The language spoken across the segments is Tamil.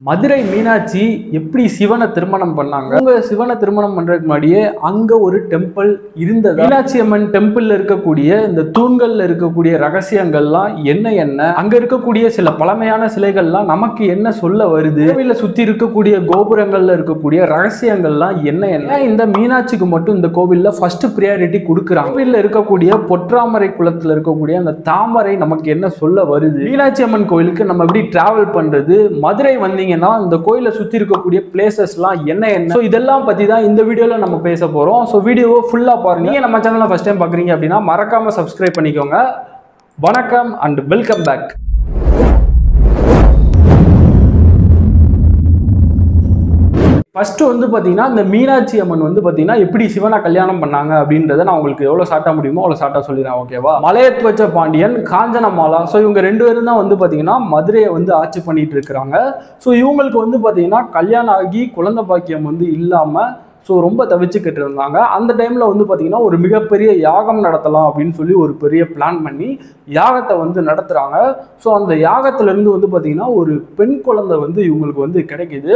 மதுரை மீனாட்சி எப்படி சிவனை திருமணம் பண்ணாங்க? அவங்க சிவனை திருமணம் பண்றதுக்கு முன்னாடியே அங்க ஒரு டெம்பிள் இருந்தது. மீனாட்சி அம்மன் டெம்பிள்ல இருக்கக்கூடிய இந்த தூண்கள்ல இருக்கக்கூடிய ரகசியங்கள்லாம் என்ன அங்க இருக்கக்கூடிய சில பழமையான சிலைகள்லாம் நமக்கு என்ன சொல்ல வருது? கோவில சுத்தி இருக்கக்கூடிய கோபுரங்கள்ல இருக்கக்கூடிய ரகசியங்கள்லாம் என்ன இந்த மீனாட்சிக்கு மட்டும் இந்த கோவில்ல ஃபர்ஸ்ட் பிரியாரிட்டி கொடுக்குறாங்க. கோவில்ல இருக்கக்கூடிய பொற்றாமரை குளத்துல இருக்கக்கூடிய அந்த தாமரை நமக்கு என்ன சொல்ல வருது? மீனாட்சி அம்மன் கோவிலுக்கு நம்ம எப்படி டிராவல் பண்றது? மதுரை வந்தீங்க இந்த கோயிலை சுத்தி இருக்கக்கூடிய பிளேசஸ்லாம் என்ன சோ இதெல்லாம் பத்தி தான் இந்த வீடியோல நம்ம பேச போறோம். சோ வீடியோவை ஃபுல்லா பாருங்க. நீங்க நம்ம சேனலை ஃபர்ஸ்ட் டைம் பாக்குறீங்க அப்படின்னா மறக்காம சப்ஸ்கிரைப் பண்ணிக்கோங்க. வணக்கம் அண்ட் வெல்கம் பேக். ஃபர்ஸ்ட் வந்து பார்த்தீங்கன்னா இந்த மீனாட்சி அம்மன் வந்து பார்த்தீங்கன்னா எப்படி சிவனை கல்யாணம் பண்ணாங்க அப்படின்றத நான் உங்களுக்கு எவ்வளோ ஷார்ட்டாக முடியுமோ அவ்வளோ ஷார்ட்டாக சொல்லிடுறேன். ஓகேவா? மலையத்வஜ பாண்டியன், காஞ்சனமாலா, ஸோ இவங்க ரெண்டு பேரும் தான் வந்து பார்த்தீங்கன்னா மதுரையை வந்து ஆட்சி பண்ணிட்டு இருக்கிறாங்க. ஸோ இவங்களுக்கு வந்து பார்த்தீங்கன்னா கல்யாணம் ஆகி குழந்தை பாக்கியம் வந்து இல்லாமல் ஸோ ரொம்ப தவிச்சுக்கிட்டு இருந்தாங்க. அந்த டைமில் வந்து பார்த்தீங்கன்னா ஒரு மிகப்பெரிய யாகம் நடத்தலாம் அப்படின்னு சொல்லி ஒரு பெரிய பிளான் பண்ணி யாகத்தை வந்து நடத்துகிறாங்க. ஸோ அந்த யாகத்திலேருந்து வந்து பார்த்தீங்கன்னா ஒரு பெண் குழந்தை வந்து இவங்களுக்கு வந்து கிடைக்கிது.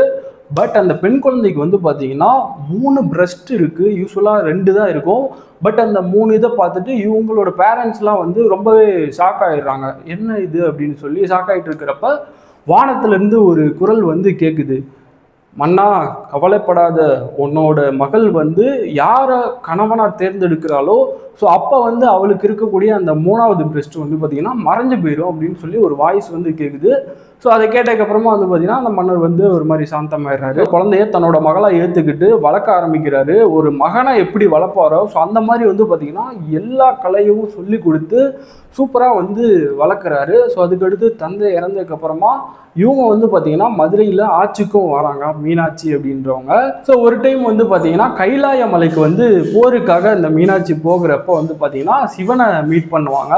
பட் அந்த பெண் குழந்தைக்கு வந்து பார்த்தீங்கன்னா 3 பிரஸ்ட் இருக்குது. யூஸ்வலாக 2 தான் இருக்கும். பட் அந்த 3 இதை பார்த்துட்டு இவங்களோட பேரண்ட்ஸ்லாம் வந்து ரொம்பவே ஷாக் ஆகிடுறாங்க. என்ன இது அப்படின்னு சொல்லி ஷாக் ஆகிட்டு இருக்கிறப்ப வானத்திலேருந்து ஒரு குரல் வந்து கேட்குது. மன்னா, கவலைப்படாத, உன்னோட மகள் வந்து யாரை கணவனா தேர்ந்தெடுக்கிறாளோ ஸோ அப்போ வந்து அவளுக்கு இருக்கக்கூடிய அந்த 3வது பிரஸ்ட் வந்து பார்த்தீங்கன்னா மறைஞ்சு போயிடும் அப்படின்னு சொல்லி ஒரு வாய்ஸ் வந்து கேட்குது. ஸோ அதை கேட்டதுக்கப்புறமா வந்து பார்த்தீங்கன்னா அந்த மன்னர் வந்து ஒரு மாதிரி சாந்தமாயிடுறாரு. குழந்தைய தன்னோட மகளாக ஏற்றுக்கிட்டு வளர்க்க ஆரம்பிக்கிறாரு. ஒரு மகனை எப்படி வளர்ப்பாரோ ஸோ அந்த மாதிரி வந்து பார்த்தீங்கன்னா எல்லா கலையும் சொல்லி கொடுத்து சூப்பராக வந்து வளர்க்குறாரு. ஸோ அதுக்கடுத்து தந்தை இறந்ததுக்கப்புறமா இவங்க வந்து பார்த்தீங்கன்னா மதுரையில் ஆட்சிக்கும் வராங்க, மீனாட்சி அப்படின்றவங்க. ஸோ ஒரு டைம் வந்து பார்த்தீங்கன்னா கைலாய மலைக்கு வந்து போருக்காக இந்த மீனாட்சி போகிறப்போ வந்து பார்த்தீங்கன்னா சிவனை மீட் பண்ணுவாங்க.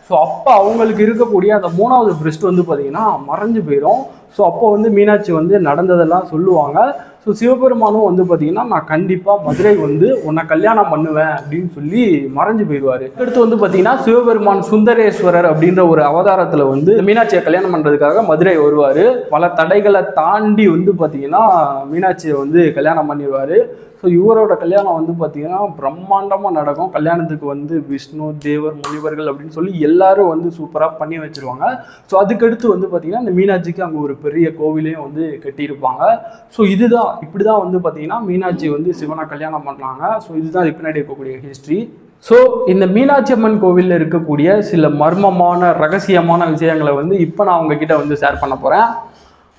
ஸோ அப்போ அவங்களுக்கு இருக்கக்கூடிய அந்த 3வது பிரஸ்ட் வந்து பார்த்தீங்கன்னா மறைஞ்சு போயிடும். ஸோ அப்போ வந்து மீனாட்சி வந்து நடந்ததெல்லாம் சொல்லுவாங்க. ஸோ சிவபெருமானும் வந்து பார்த்தீங்கன்னா நான் கண்டிப்பாக மதுரை வந்து உன்னை கல்யாணம் பண்ணுவேன் அப்படின்னு சொல்லி மறைஞ்சு போயிடுவார். அடுத்து வந்து பார்த்தீங்கன்னா சிவபெருமான் சுந்தரேஸ்வரர் அப்படின்ற ஒரு அவதாரத்தில் வந்து மீனாட்சியை கல்யாணம் பண்ணுறதுக்காக மதுரை வருவார். பல தடைகளை தாண்டி வந்து பார்த்தீங்கன்னா மீனாட்சியை வந்து கல்யாணம் பண்ணிடுவார். ஸோ இவரோட கல்யாணம் வந்து பார்த்தீங்கன்னா பிரம்மாண்டமாக நடக்கும். கல்யாணத்துக்கு வந்து விஷ்ணு, தேவர், முனிவர்கள் அப்படின்னு சொல்லி எல்லாரும் வந்து சூப்பராக பண்ணி வச்சுருவாங்க. ஸோ அதுக்கடுத்து வந்து பார்த்தீங்கன்னா இந்த மீனாட்சிக்கு அங்கே ஒரு பெரிய கோவிலையும் வந்து கட்டியிருப்பாங்க. ஸோ இப்படி தான் வந்து பார்த்தீங்கன்னா மீனாட்சி வந்து சிவனை கல்யாணம் பண்ணுறாங்க. ஸோ இதுதான் பின்னாடி இருக்கக்கூடிய ஹிஸ்ட்ரி. ஸோ இந்த மீனாட்சி அம்மன் கோவிலில் இருக்கக்கூடிய சில மர்மமான ரகசியமான விஷயங்களை வந்து இப்போ நான் உங்ககிட்ட வந்து ஷேர் பண்ண போகிறேன்.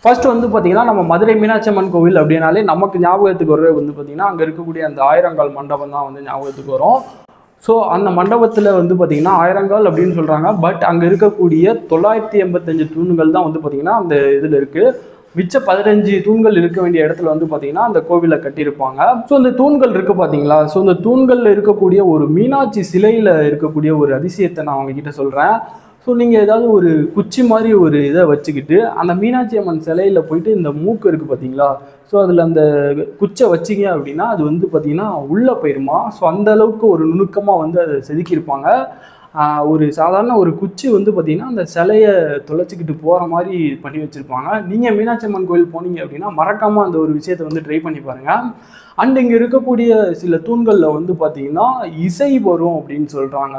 ஃபர்ஸ்ட் வந்து பார்த்தீங்கன்னா நம்ம மதுரை மீனாட்சி அம்மன் கோவில் அப்படின்னாலே நமக்கு ஞாபகத்துக்கு வர்றது வந்து பார்த்தீங்கன்னா அங்கே இருக்கக்கூடிய அந்த ஆயிரங்கால் மண்டபம் தான் வந்து ஞாபகத்துக்கு வரும். ஸோ அந்த மண்டபத்தில் வந்து பார்த்தீங்கன்னா ஆயிரங்கால் அப்படின்னு சொல்கிறாங்க. பட் அங்கே இருக்கக்கூடிய 985 தூண்கள் தான் வந்து பார்த்தீங்கன்னா அந்த இதில் இருக்குது. மிச்ச 15 தூண்கள் இருக்க வேண்டிய இடத்துல வந்து பார்த்தீங்கன்னா அந்த கோவிலை கட்டியிருப்பாங்க. ஸோ இந்த தூண்கள் இருக்குது பார்த்தீங்களா? ஸோ இந்த தூண்களில் இருக்கக்கூடிய ஒரு மீனாட்சி சிலையில் இருக்கக்கூடிய ஒரு அதிசயத்தை நான் அவங்ககிட்ட சொல்கிறேன். ஸோ நீங்கள் ஏதாவது ஒரு குச்சி மாதிரி ஒரு இதை வச்சுக்கிட்டு அந்த மீனாட்சி அம்மன் சிலையில் போயிட்டு இந்த மூக்கு இருக்குது பார்த்தீங்களா? ஸோ அதில் அந்த குச்சை வச்சிங்க அப்படின்னா அது வந்து பார்த்திங்கன்னா உள்ளே போயிருமா. ஸோ அந்த அளவுக்கு ஒரு நுணுக்கமாக வந்து அதை செதுக்கியிருப்பாங்க. ஒரு சாதாரண ஒரு குச்சி வந்து பார்த்திங்கன்னா அந்த சிலையை தொலைச்சிக்கிட்டு போகிற மாதிரி பண்ணி வச்சுருப்பாங்க. நீங்கள் மீனாட்சி அம்மன் கோயில் போனீங்க அப்படின்னா மறக்காமல் அந்த ஒரு விஷயத்தை வந்து ட்ரை பண்ணி பாருங்கள். அண்ட் இங்கே இருக்கக்கூடிய சில தூண்களில் வந்து பார்த்திங்கன்னா இசை வரும் அப்படின்னு சொல்கிறாங்க.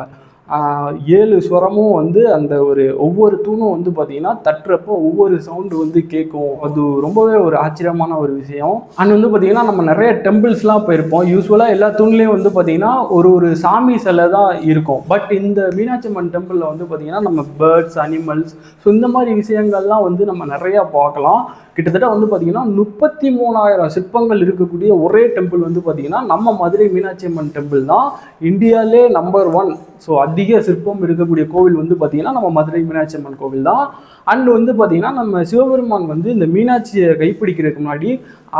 7 ஸ்வரமும் வந்து அந்த ஒரு ஒவ்வொரு தூணும் வந்து பார்த்தீங்கன்னா தட்டுறப்போ ஒவ்வொரு சவுண்டு வந்து கேட்கும். அது ரொம்பவே ஒரு ஆச்சரியமான ஒரு விஷயம். அண்ட் வந்து பார்த்தீங்கன்னா நம்ம நிறைய டெம்பிள்ஸ்லாம் போயிருப்போம். யூஸ்வலாக எல்லா தூண்லேயும் வந்து பார்த்தீங்கன்னா ஒரு சாமி சிலை தான் இருக்கும். பட் இந்த மீனாட்சி அம்மன் டெம்பிளில் வந்து பார்த்தீங்கன்னா நம்ம பேர்ட்ஸ், அனிமல்ஸ், ஸோ இந்த மாதிரி விஷயங்கள்லாம் வந்து நம்ம நிறையா பார்க்கலாம். கிட்டத்தட்ட வந்து பார்த்தீங்கன்னா 33,000 சிற்பங்கள் இருக்கக்கூடிய ஒரே டெம்பிள் வந்து பார்த்தீங்கன்னா நம்ம மதுரை மீனாட்சி அம்மன் டெம்பிள் தான் இந்தியாவிலே நம்பர் 1. ஸோ அதிக சிற்பம் இருக்கக்கூடிய கோவில் வந்து பார்த்தீங்கன்னா நம்ம மதுரை மீனாட்சி அம்மன் கோவில் தான். அண்ட் வந்து பார்த்தீங்கன்னா நம்ம சிவபெருமான் வந்து இந்த மீனாட்சியை கைப்பிடிக்கிறதுக்கு முன்னாடி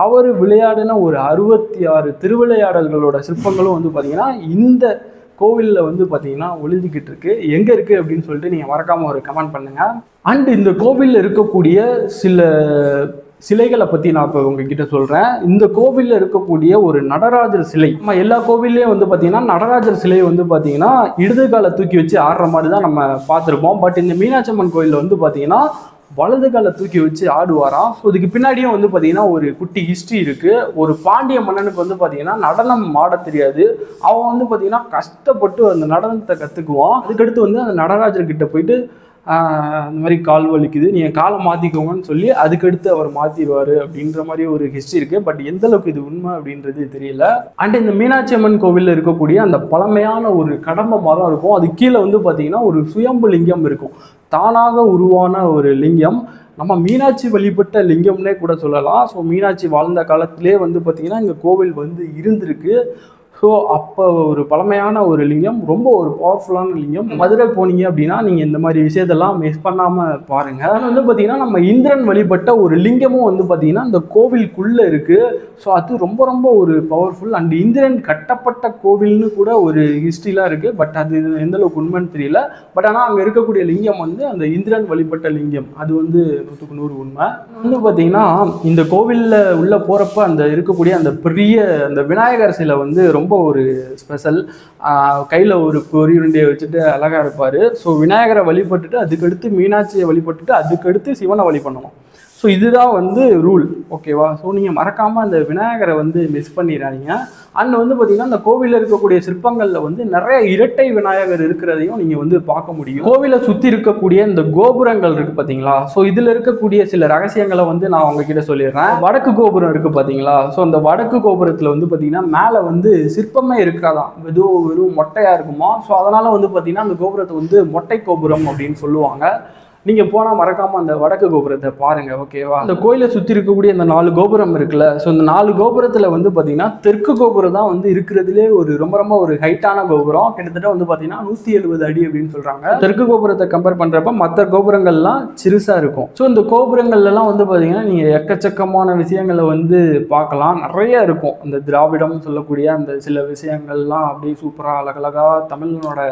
அவர் விளையாடின ஒரு 66 திருவிளையாடல்களோட சிற்பங்களும் வந்து பார்த்தீங்கன்னா இந்த கோவிலில் வந்து பார்த்தீங்கன்னா ஒளிஞ்சிக்கிட்டு இருக்கு. எங்கே இருக்குது அப்படின்னு சொல்லிட்டு நீங்கள் மறக்காமல் ஒரு கமெண்ட் பண்ணுங்கள். அண்ட் இந்த கோவிலில் இருக்கக்கூடிய சில சிலைகளை பற்றி நான் இப்போ உங்ககிட்ட சொல்கிறேன். இந்த கோவிலில் இருக்கக்கூடிய ஒரு நடராஜர் சிலை, நம்ம எல்லா கோவில்லையும் வந்து பார்த்தீங்கன்னா நடராஜர் சிலையை வந்து பார்த்தீங்கன்னா இடது காலை தூக்கி வச்சு ஆடுற மாதிரி தான் நம்ம பார்த்துருப்போம். பட் இந்த மீனாட்சி அம்மன் கோயிலில் வந்து பார்த்தீங்கன்னா வலது காலை தூக்கி வச்சு ஆடுவாராம். ஸோ இதுக்கு பின்னாடியும் வந்து பார்த்தீங்கன்னா ஒரு குட்டி ஹிஸ்ட்ரி இருக்குது. ஒரு பாண்டிய மன்னனுக்கு வந்து பார்த்தீங்கன்னா நடனம் ஆட தெரியாது. அவன் வந்து பார்த்தீங்கன்னா கஷ்டப்பட்டு அந்த நடனத்தை கற்றுக்குவான். அதுக்கடுத்து வந்து அந்த நடராஜர்கிட்ட போயிட்டு இந்த மாதிரி கால் வலிக்குது, நீங்கள் காலை மாற்றிக்கோங்கன்னு சொல்லி அதுக்கடுத்து அவர் மாற்றிடுவார் அப்படின்ற மாதிரி ஒரு ஹிஸ்ட்ரி இருக்குது. பட் எந்த அளவுக்கு இது உண்மை அப்படின்றது தெரியல. அண்ட் இந்த மீனாட்சி அம்மன் கோவிலில் இருக்கக்கூடிய அந்த பழமையான ஒரு கடம்ப மரம் இருக்கும். அது கீழே வந்து பார்த்தீங்கன்னா ஒரு சுயம்பு லிங்கம் இருக்கும். தானாக உருவான ஒரு லிங்கம். நம்ம மீனாட்சி வழிபட்ட லிங்கம்னே கூட சொல்லலாம். ஸோ மீனாட்சி வாழ்ந்த காலத்திலே வந்து பார்த்திங்கன்னா இங்கே கோவில் வந்து இருந்திருக்கு. ஸோ அப்போ ஒரு பழமையான ஒரு லிங்கம், ரொம்ப ஒரு பவர்ஃபுல்லான லிங்கம். மதுரை போனீங்க அப்படின்னா நீங்கள் இந்த மாதிரி விஷயத்தெல்லாம் மிஸ் பண்ணாமல் பாருங்கள். அது வந்து பார்த்திங்கன்னா நம்ம இந்திரன் வழிபட்ட ஒரு லிங்கமும் வந்து பார்த்திங்கன்னா இந்த கோவிலுக்குள்ளே இருக்குது. ஸோ அது ரொம்ப ரொம்ப ஒரு பவர்ஃபுல். அண்ட் இந்திரன் கட்டப்பட்ட கோவில்னு கூட ஒரு ஹிஸ்ட்ரிலாம் இருக்குது. பட் அது எந்தளவுக்கு உண்மைன்னு தெரியல. பட் ஆனால் அங்கே இருக்கக்கூடிய லிங்கம் வந்து அந்த இந்திரன் வழிபட்ட லிங்கம். அது வந்து 100க்கு 100 உண்மை. வந்து பார்த்திங்கன்னா இந்த கோவிலில் உள்ளே போகிறப்ப அந்த இருக்கக்கூடிய அந்த பெரிய அந்த விநாயகர் சிலை வந்து ரொம்ப ஒரு ஸ்பெஷல். கையில் ஒரு பொறி உருண்டையை வச்சுட்டு அழகாக இருப்பார். ஸோ விநாயகரை வழிபட்டுட்டு அதுக்கடுத்து மீனாட்சியை வழிபட்டுட்டு அதுக்கடுத்து சிவனை வழி பண்ணணும். ஸோ இதுதான் வந்து ரூல். ஓகேவா? ஸோ நீங்கள் மறக்காமல் அந்த விநாயகரை வந்து மிஸ் பண்ணிடாதீங்க. அண்ட் வந்து பார்த்திங்கன்னா அந்த கோவிலில் இருக்கக்கூடிய சிற்பங்களில் வந்து நிறைய இரட்டை விநாயகர் இருக்கிறதையும் நீங்கள் வந்து பார்க்க முடியும். கோவிலை சுற்றி இருக்கக்கூடிய இந்த கோபுரங்கள் இருக்குது பார்த்தீங்களா? ஸோ இதில் இருக்கக்கூடிய சில ரகசியங்களை வந்து நான் உங்ககிட்ட சொல்லிடுறேன். வடக்கு கோபுரம் இருக்குது பார்த்தீங்களா? ஸோ அந்த வடக்கு கோபுரத்தில் வந்து பார்த்திங்கன்னா மேலே வந்து சிற்பமே இருக்காதான், வெறும் மொட்டையாக இருக்குமா. ஸோ அதனால் வந்து பார்த்திங்கன்னா அந்த கோபுரத்தை வந்து மொட்டை கோபுரம் அப்படின்னு சொல்லுவாங்க. நீங்கள் போனால் மறக்காமல் அந்த வடக்கு கோபுரத்தை பாருங்கள். ஓகேவா? அந்த கோயிலை சுற்றி இருக்கக்கூடிய அந்த 4 கோபுரம் இருக்குல்ல. ஸோ இந்த 4 கோபுரத்தில் வந்து பார்த்தீங்கன்னா தெற்கு கோபுரம் தான் வந்து இருக்கிறதுலே ஒரு ரொம்ப ரொம்ப ஒரு ஹைட்டான கோபுரம். கிட்டத்தட்ட வந்து பார்த்தீங்கன்னா 170 அடி அப்படின்னு சொல்கிறாங்க. தெற்கு கோபுரத்தை கம்பேர் பண்ணுறப்ப மற்ற கோபுரங்கள்லாம் சிறுசாக இருக்கும். ஸோ இந்த கோபுரங்கள்லாம் வந்து பார்த்தீங்கன்னா நீங்கள் எக்கச்சக்கமான விஷயங்களை வந்து பார்க்கலாம். நிறைய இருக்கும். அந்த திராவிடம் சொல்லக்கூடிய அந்த சில விஷயங்கள்லாம் அப்படியே சூப்பராக அழகழகாக தமிழனோட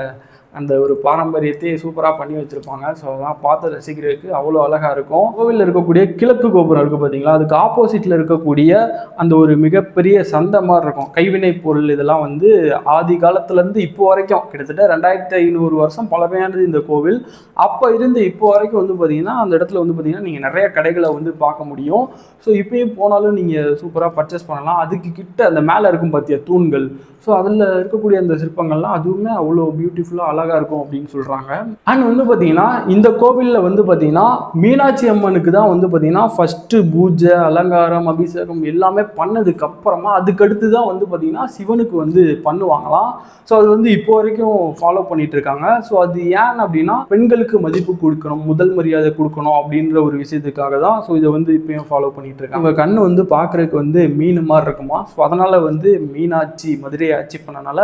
அந்த ஒரு பாரம்பரியத்தை சூப்பராக பண்ணி வச்சுருப்பாங்க. ஸோ அதெல்லாம் பார்த்து ரசிக்கிறதுக்கு அவ்வளோ அழகாக இருக்கும். கோவிலில் இருக்கக்கூடிய கிழக்கு கோபுரம் இருக்குது பார்த்தீங்களா? அதுக்கு ஆப்போசிட்டில் இருக்கக்கூடிய அந்த ஒரு மிகப்பெரிய சந்தை மாதிரி இருக்கும். கைவினை பொருள் இதெல்லாம் வந்து ஆதி காலத்துலேருந்து இப்போ வரைக்கும் கிட்டத்தட்ட 2500 வருஷம் பழமையானது இந்த கோவில். அப்போ இருந்து இப்போ வரைக்கும் வந்து பார்த்திங்கன்னா அந்த இடத்துல வந்து பார்த்திங்கன்னா நீங்கள் நிறைய கடைகளை வந்து பார்க்க முடியும். ஸோ இப்போயும் போனாலும் நீங்கள் சூப்பராக பர்ச்சேஸ் பண்ணலாம். அதுக்கு கிட்ட அந்த மேலே இருக்கும் பார்த்தியா தூண்கள். ஸோ அதில் இருக்கக்கூடிய அந்த சிற்பங்கள்லாம் அதுவுமே அவ்வளோ பியூட்டிஃபுல்லாக அழகாக இருக்கும் அப்படின்னு சொல்கிறாங்க. அண்ட் வந்து பார்த்திங்கன்னா இந்த கோவிலில் வந்து பார்த்திங்கன்னா மீனாட்சி அம்மனுக்கு தான் வந்து பார்த்திங்கன்னா ஃபஸ்ட்டு பூஜை, அலங்காரம், அபிஷேகம் எல்லாமே பண்ணதுக்கப்புறமா அதுக்கடுத்து தான் வந்து பார்த்திங்கன்னா சிவனுக்கு வந்து பண்ணுவாங்களாம். ஸோ அது வந்து இப்போ வரைக்கும் ஃபாலோ பண்ணிட்டு இருக்காங்க. ஸோ அது ஏன் அப்படின்னா பெண்களுக்கு மதிப்பு கொடுக்கணும், முதல் மரியாதை கொடுக்கணும் அப்படின்ற ஒரு விஷயத்துக்காக தான். ஸோ இதை வந்து இப்பயும் ஃபாலோ பண்ணிட்டு இருக்காங்க. உங்கள் கண்ணு வந்து பார்க்குறதுக்கு வந்து மீன் மாதிரி இருக்குமா. ஸோ அதனால் வந்து மீனாட்சி மதுரையை ஆட்சி பண்ணனால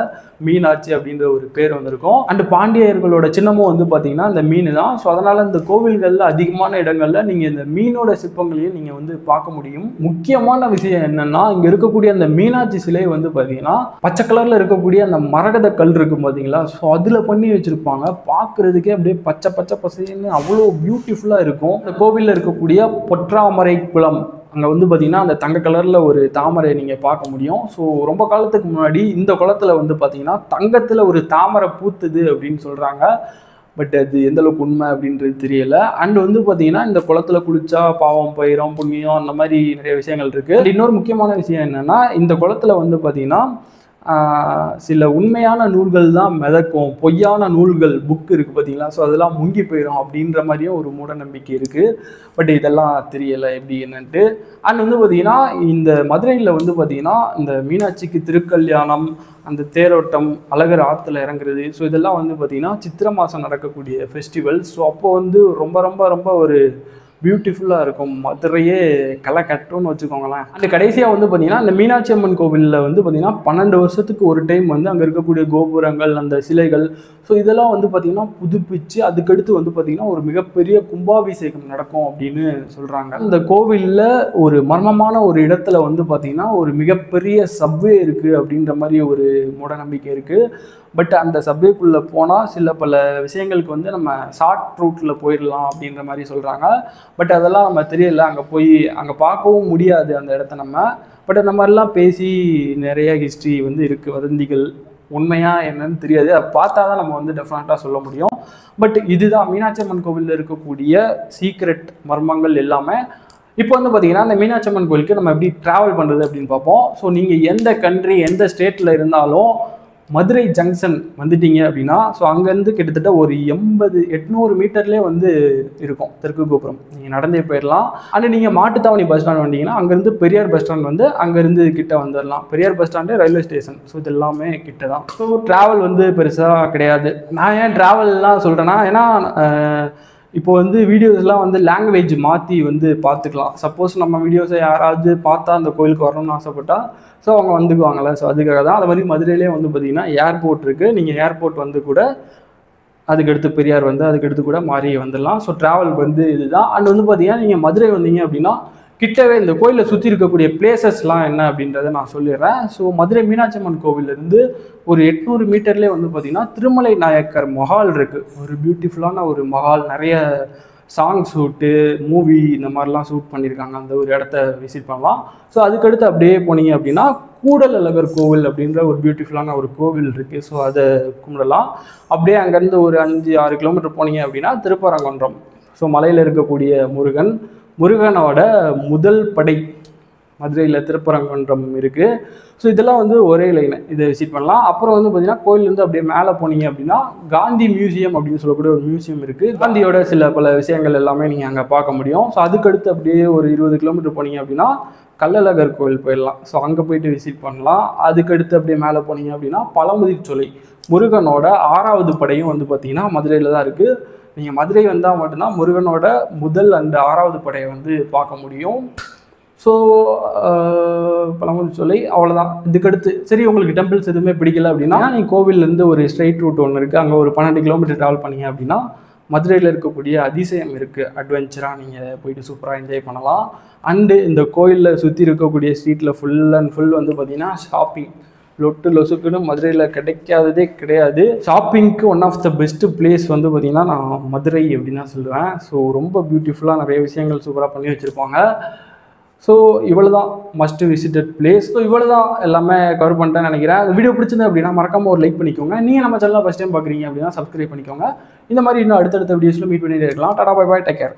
மீனாட்சி அப்படின்ற ஒரு பேர் வந்திருக்கும். அண்ட் பாண்டியர்களோட சின்னமும் வந்து பார்த்தீங்கன்னா இந்த மீன் தான். ஸோ அதனால் இந்த கோவில்களில் அதிகமான இடங்களில் நீங்கள் இந்த மீனோட சிற்பங்களையும் நீங்கள் வந்து பார்க்க முடியும். முக்கியமான விஷயம் என்னென்னா இங்கே இருக்கக்கூடிய அந்த மீனாட்சி சிலை வந்து பார்த்தீங்கன்னா பச்சை கலரில் இருக்கக்கூடிய அந்த மரகத கல் இருக்கும் பார்த்தீங்களா? ஸோ அதில் பண்ணி வச்சுருப்பாங்க. பார்க்குறதுக்கே அப்படியே பச்சை பச்சை பசைன்னு அவ்வளோ பியூட்டிஃபுல்லாக இருக்கும். இந்த கோவிலில் இருக்கக்கூடிய பொற்றாமரை குளம் அங்கே வந்து பார்த்திங்கன்னா அந்த தங்க கலரில் ஒரு தாமரை நீங்கள் பார்க்க முடியும். ஸோ ரொம்ப காலத்துக்கு முன்னாடி இந்த குளத்தில் வந்து பார்த்திங்கன்னா தங்கத்தில் ஒரு தாமரை பூத்துது அப்படின்னு சொல்கிறாங்க. பட் அது எந்தளவுக்கு உண்மை அப்படின்றது தெரியல. அண்ட் வந்து பார்த்திங்கன்னா இந்த குளத்தில் குளித்தா பாவம் போயிடும், புண்ணியம், அந்த மாதிரி நிறைய விஷயங்கள் இருக்குது. இன்னொரு முக்கியமான விஷயம் என்னென்னா இந்த குளத்தில் வந்து பார்த்திங்கன்னா சில உண்மையான நூல்கள் தான் மிதக்கும், பொய்யான நூல்கள் புக் இருக்குது பார்த்தீங்களா? ஸோ அதெல்லாம் முங்கி போயிடும் அப்படின்ற மாதிரியும் ஒரு மூட நம்பிக்கை இருக்குது. பட் இதெல்லாம் தெரியலை எப்படி என்னன்ட்டு. அண்ட் வந்து பார்த்திங்கன்னா இந்த மதுரையில் வந்து பார்த்திங்கன்னா இந்த மீனாட்சிக்கு திருக்கல்யாணம், அந்த தேரோட்டம், அழகர் ஆற்றுல இறங்குறது, ஸோ இதெல்லாம் வந்து பார்த்திங்கன்னா சித்திரை மாதம் நடக்கக்கூடிய ஃபெஸ்டிவல். ஸோ அப்போ வந்து ரொம்ப ரொம்ப ரொம்ப ஒரு பியூட்டிஃபுல்லாக இருக்கும். மதுரையே களை கட்டும்னு வச்சுக்கோங்களேன். அந்த கடைசியாக வந்து பார்த்திங்கன்னா இந்த மீனாட்சி அம்மன் கோவிலில் வந்து பார்த்திங்கன்னா 12 வருஷத்துக்கு ஒரு டைம் வந்து அங்கே இருக்கக்கூடிய கோபுரங்கள், அந்த சிலைகள், ஸோ இதெல்லாம் வந்து பார்த்திங்கன்னா புதுப்பிச்சு அதுக்கடுத்து வந்து பார்த்திங்கன்னா ஒரு மிகப்பெரிய கும்பாபிஷேகம் நடக்கும் அப்படின்னு சொல்கிறாங்க. இந்த கோவிலில் ஒரு மர்மமான ஒரு இடத்துல வந்து பார்த்திங்கன்னா ஒரு மிகப்பெரிய சப்வே இருக்குது அப்படின்ற மாதிரி ஒரு மூட நம்பிக்கை இருக்குது. பட் அந்த சப்வேக்குள்ளே போனால் சில பல விஷயங்களுக்கு வந்து நம்ம ஷார்ட் ரூட்டில் போயிடலாம் அப்படின்ற மாதிரி சொல்கிறாங்க. பட் அதெல்லாம் நம்ம தெரியல, அங்கே போய் அங்கே பார்க்கவும் முடியாது அந்த இடத்த நம்ம. பட் அந்த மாதிரிலாம் பேசி நிறைய ஹிஸ்ட்ரி வந்து இருக்குது, வதந்திகள் உண்மையா என்னன்னு தெரியாது. அதை பார்த்தா தான் நம்ம வந்து டெஃபினட்டாக சொல்ல முடியும். பட் இதுதான் மீனாட்சி அம்மன் கோவிலில் இருக்கக்கூடிய சீக்ரெட் மர்மங்கள் எல்லாமே. இப்போ வந்து பார்த்தீங்கன்னா இந்த மீனாட்சி அம்மன் கோவிலுக்கு நம்ம எப்படி ட்ராவல் பண்ணுறது அப்படின்னு பார்ப்போம். ஸோ நீங்கள் எந்த கண்ட்ரி எந்த ஸ்டேட்டில் இருந்தாலும் மதுரை ஜங்ஷன் வந்துட்டீங்க அப்படின்னா, ஸோ அங்கேருந்து கிட்டத்தட்ட ஒரு 800 மீட்டர்லேயே வந்து இருக்கும் தெற்கு கோபுரம். நீங்கள் நடந்தே போயிடலாம். ஆனால் நீங்கள் மாட்டுத்தாவணி பஸ் ஸ்டாண்ட் வந்தீங்கன்னா அங்கேருந்து பெரியார் பஸ் ஸ்டாண்ட் வந்து அங்கேருந்து கிட்ட வந்துடலாம். Periyar bus stand railway station, so இது எல்லாமே கிட்ட தான். ஸோ ட்ராவல் வந்து பெருசாக கிடையாது. நான் ஏன் ட்ராவல்லாம் சொல்கிறேன்னா, ஏன்னா இப்போ வந்து வீடியோஸ்லாம் வந்து லாங்குவேஜ் மாற்றி வந்து பார்த்துக்கலாம். சப்போஸ் நம்ம வீடியோஸை யாராவது பார்த்தா அந்த கோயிலுக்கு வரணும்னு ஆசைப்பட்டா ஸோ அவங்க வந்துக்குவாங்கள்ல. ஸோ அதுக்காக தான். அது மாதிரி மதுரையிலே வந்து பார்த்திங்கன்னா ஏர்போர்ட் இருக்குது. நீங்கள் ஏர்போர்ட் வந்து கூட அதுக்கடுத்து பெரியார் வந்து அதுக்கடுத்து கூட மாறி வந்துடலாம். ஸோ ட்ராவல் வந்து இதுதான். அண்ட் வந்து பார்த்திங்கன்னா நீங்கள் மதுரை வந்தீங்க அப்படின்னா கிட்டவே இந்த கோயிலை சுற்றி இருக்கக்கூடிய பிளேசஸ்லாம் என்ன அப்படின்றத நான் சொல்லிடுறேன். ஸோ மதுரை மீனாட்சி அம்மன் கோவிலேருந்து ஒரு 800 மீட்டர்லேயே வந்து பார்த்திங்கன்னா திருமலை நாயக்கர் மஹால் இருக்குது. ஒரு பியூட்டிஃபுல்லான ஒரு மஹால். நிறைய சாங் ஷூட்டு, மூவி இந்த மாதிரிலாம் ஷூட் பண்ணியிருக்காங்க. அந்த ஒரு இடத்த விசிட் பண்ணலாம். ஸோ அதுக்கடுத்து அப்படியே போனீங்க அப்படின்னா கூடல் அழகர் கோவில் அப்படின்ற ஒரு பியூட்டிஃபுல்லான ஒரு கோவில் இருக்குது. ஸோ அதை கும்பிடலாம். அப்படியே அங்கேருந்து ஒரு 5-6 கிலோமீட்டர் போனீங்க அப்படின்னா திருப்பரங்குன்றம். ஸோ மலையில் இருக்கக்கூடிய முருகனோட முதல் படை மதுரையில் திருப்பரங்குன்றம் இருக்குது. ஸோ இதெல்லாம் வந்து ஒரே லைனு, இதை விசிட் பண்ணலாம். அப்புறம் வந்து பார்த்திங்கன்னா கோயிலேருந்து அப்படியே மேலே போனீங்க அப்படின்னா காந்தி மியூசியம் அப்படின்னு சொல்லக்கூடிய ஒரு மியூசியம் இருக்குது. காந்தியோட பல விஷயங்கள் எல்லாமே நீங்கள் அங்கே பார்க்க முடியும். ஸோ அதுக்கடுத்து அப்படியே ஒரு 20 கிலோமீட்டர் போனீங்க அப்படின்னா கள்ளழகர் கோவில் போயிடலாம். ஸோ அங்கே போயிட்டு விசிட் பண்ணலாம். அதுக்கடுத்து அப்படியே மேலே போனீங்க அப்படின்னா பழமுதிர்ச்சோலை முருகனோட 6வது படையும் வந்து பார்த்திங்கன்னா மதுரையில் தான் இருக்குது. நீங்கள் மதுரை வந்தால் மட்டும்தான் முருகனோட முதல் அந்த 6வது படையை வந்து பார்க்க முடியும். ஸோ பழமுதிர்ச்சோலை அவ்வளோதான். இதுக்கடுத்து சரி உங்களுக்கு டெம்பிள்ஸ் எதுவுமே பிடிக்கல அப்படின்னா நீங்கள் கோவிலேருந்து ஒரு ஸ்ட்ரெயிட் ரூட் ஒன்று இருக்குது. அங்கே ஒரு 12 கிலோமீட்டர் ட்ராவல் பண்ணீங்க அப்படின்னா மதுரையில் இருக்கக்கூடிய அதிசயம் இருக்குது. அட்வென்ச்சராக நீங்கள் போயிட்டு சூப்பராக என்ஜாய் பண்ணலாம். அண்டு இந்த கோயிலில் சுற்றி இருக்கக்கூடிய ஸ்ட்ரீட்டில் ஃபுல் அண்ட் ஃபுல் வந்து பார்த்திங்கன்னா ஷாப்பிங். லொட்டு லொசுக்குன்னு மதுரையில் கிடைக்காததே கிடையாது. ஷாப்பிங்க்கு one of the best place வந்து பார்த்திங்கன்னா நான் மதுரை அப்படின்னு தான் சொல்லுவேன். ஸோ ரொம்ப பியூட்டிஃபுல்லாக நிறைய விஷயங்கள் சூப்பராக பண்ணி வச்சுருப்பாங்க. ஸோ இவ்வளோ தான் மஸ்ட் விசிட்டட் பிளேஸ். ஸோ இவ்வளோ தான் எல்லாமே கவர் பண்ணிட்டேன்னு நினைக்கிறேன். அந்த வீடியோ பிடிச்சிருந்தது அப்படின்னா மறக்காமல் ஒரு லைக் பண்ணிக்கோங்க. நீங்கள் நம்ம சேனலில் ஃபஸ்ட் டைம் பார்க்குறீங்க அப்படின்னா சப்ஸ்கிரைப் பண்ணிக்கோங்க. இந்த மாதிரி இன்னும் அடுத்தடுத்த வீடியோஸில் மீட் பண்ணிட்டு இருக்கலாம். Tata bye bye, take care.